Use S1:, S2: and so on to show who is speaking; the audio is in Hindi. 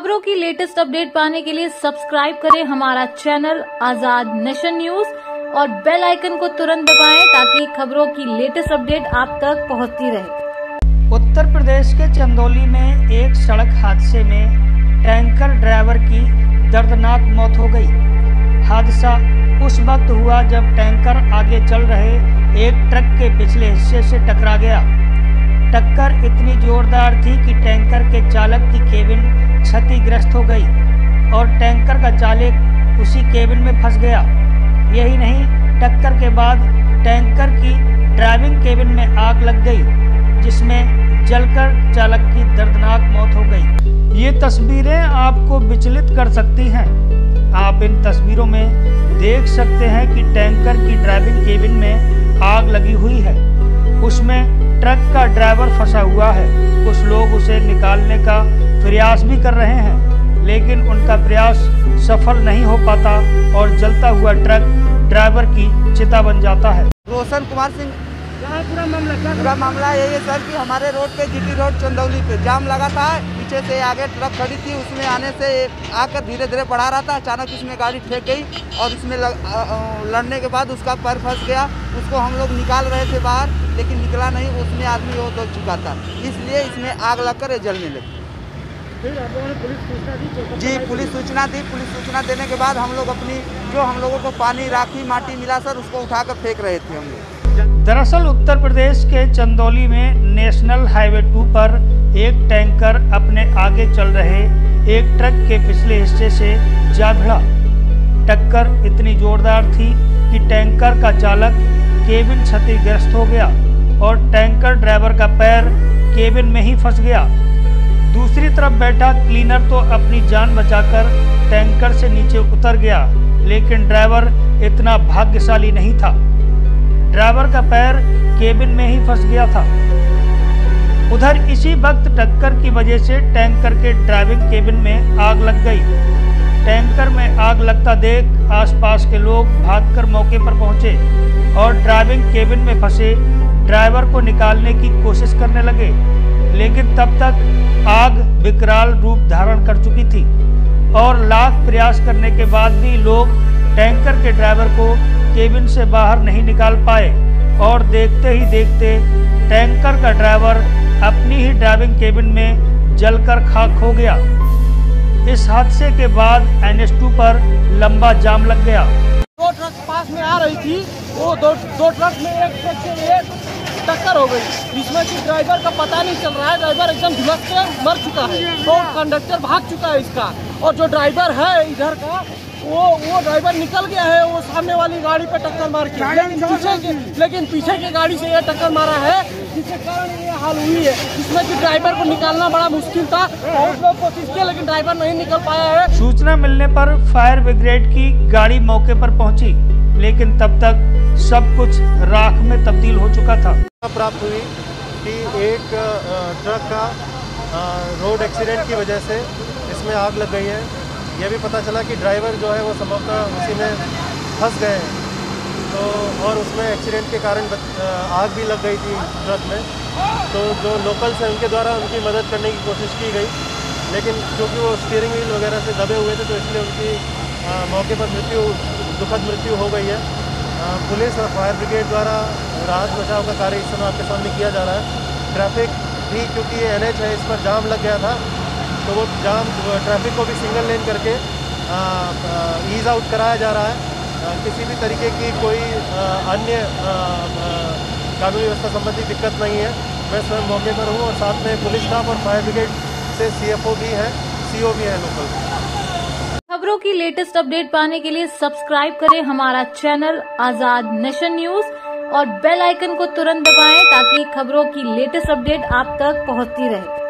S1: खबरों की लेटेस्ट अपडेट पाने के लिए सब्सक्राइब करें हमारा चैनल आजाद नेशन न्यूज और बेल आइकन को तुरंत दबाएं ताकि खबरों की लेटेस्ट अपडेट आप तक पहुंचती रहे।
S2: उत्तर प्रदेश के चंदौली में एक सड़क हादसे में टैंकर ड्राइवर की दर्दनाक मौत हो गई। हादसा उस वक्त हुआ जब टैंकर आगे चल रहे एक ट्रक के पिछले हिस्से से टकरा गया। टक्कर इतनी जोरदार थी कि टैंकर के चालक की केबिन क्षतिग्रस्त हो गई और टैंकर का चालक उसी केबिन में फंस गया। यही नहीं, टक्कर के बाद टैंकर की ड्राइविंग केबिन में आग लग गई, जिसमें जलकर चालक की दर्दनाक मौत हो गई। ये तस्वीरें आपको विचलित कर सकती हैं। आप इन तस्वीरों में देख सकते हैं कि टैंकर की ड्राइविंग केबिन में आग लगी हुई है। उसमें ट्रक का ड्राइवर फंसा हुआ है। कुछ लोग उसे निकालने का प्रयास भी कर रहे हैं, लेकिन उनका प्रयास सफल नहीं हो पाता और जलता हुआ ट्रक ड्राइवर की चिता बन जाता है।
S3: रोशन कुमार सिंह। पूरा मामला यही है सर कि हमारे रोड पे जीटी रोड चंदौली पे जाम लगा था। पीछे से आगे ट्रक खड़ी थी, उसमें आने से आकर धीरे धीरे बढ़ा रहा था। अचानक उसमें गाड़ी ठेक गई और इसमें लड़ने के बाद उसका पैर फंस गया। उसको हम लोग निकाल रहे थे बाहर, लेकिन निकला नहीं। उसमें आदमी वो दल चुका था, इसलिए इसमें आग लगकर ये जलने लगी।
S2: फिर आप लोगों ने पुलिस सूचना दी?
S3: जी, पुलिस सूचना दी। पुलिस सूचना देने के बाद हम लोग अपनी जो हम लोगों को पानी, राखी, माटी मिला सर, उसको उठाकर फेंक रहे थे हम लोग।
S2: दरअसल उत्तर प्रदेश के चंदौली में नेशनल हाईवे 2 पर एक टैंकर अपने आगे चल रहे एक ट्रक के पिछले हिस्से से जा भिड़ा। टक्कर इतनी जोरदार थी कि टैंकर का चालक केबिन क्षतिग्रस्त हो गया और टैंकर ड्राइवर का पैर केबिन में ही फंस गया। दूसरी तरफ बैठा क्लीनर तो अपनी जान बचाकर टैंकर से नीचे उतर गया, लेकिन ड्राइवर इतना भाग्यशाली नहीं था। ड्राइवर का पैर केबिन में ही फंस गया था। उधर इसी वक्त टक्कर की वजह से टैंकर के ड्राइविंग केबिन में आग लग गई। टैंकर में आग लगता देख आसपास के लोग भागकर मौके पर पहुंचे और ड्राइविंग केबिन में फंसे ड्राइवर को निकालने की कोशिश करने लगे, लेकिन तब तक आग विकराल रूप धारण कर चुकी थी और लाख प्रयास करने के बाद भी लोग टैंकर के ड्राइवर को केबिन से बाहर नहीं निकाल पाए और देखते ही देखते टैंकर का ड्राइवर अपनी ही ड्राइविंग केबिन में जलकर खाक हो गया। इस हादसे के बाद NH2 पर लंबा जाम लग गया।
S4: दो ट्रक पास में आ रही थी, वो दो ट्रक में एक ट्रक से एक टक्कर हो गई, जिसमें कि ड्राइवर का पता नहीं चल रहा है। ड्राइवर एकदम झुलस के मर चुका है, तो कंडक्टर भाग चुका है इसका, और जो ड्राइवर है इधर का वो ड्राइवर निकल गया है। वो सामने वाली गाड़ी पे टक्कर मार के, लेकिन पीछे की गाड़ी से ये टक्कर मारा है, जिसके कारण ये हाल हुई है। इसमें कि ड्राइवर को निकालना बड़ा मुश्किल था, बहुत लोग कोशिश किए लेकिन ड्राइवर नहीं निकल पाया है।
S2: सूचना मिलने पर फायर ब्रिगेड की गाड़ी मौके पर पहुंची, लेकिन तब तक सब कुछ राख में तब्दील हो चुका था।
S5: प्राप्त हुई कि एक ट्रक का रोड एक्सीडेंट की वजह से इसमें आग लग गई है। यह भी पता चला कि ड्राइवर जो है वो संभवतः उसी में फंस गए हैं, तो और उसमें एक्सीडेंट के कारण आग भी लग गई थी ट्रक में। तो जो लोकल्स हैं उनके द्वारा उनकी मदद करने की कोशिश की गई, लेकिन क्योंकि वो स्टीयरिंग व्हील वगैरह से दबे हुए थे, तो इसलिए उनकी मौके पर दुखद मृत्यु हो गई है। पुलिस और फायर ब्रिगेड द्वारा राहत बचाव का कार्य इस समय आपके सामने किया जा रहा है। ट्रैफिक भी, क्योंकि ये NH है, इस पर जाम लग गया था, तो वो जाम ट्रैफिक को भी सिंगल लेन करके ईज आउट कराया जा रहा है। किसी भी तरीके की कोई अन्य कानूनी व्यवस्था संबंधी दिक्कत नहीं है। मैं स्वयं मौके पर हूँ और साथ में पुलिस स्टाफ और फायर ब्रिगेड से CFO भी है, CO भी है लोकल।
S1: खबरों की लेटेस्ट अपडेट पाने के लिए सब्सक्राइब करें हमारा चैनल आजाद नेशन न्यूज और बेल आइकन को तुरंत दबाएं ताकि खबरों की लेटेस्ट अपडेट आप तक पहुंचती रहे।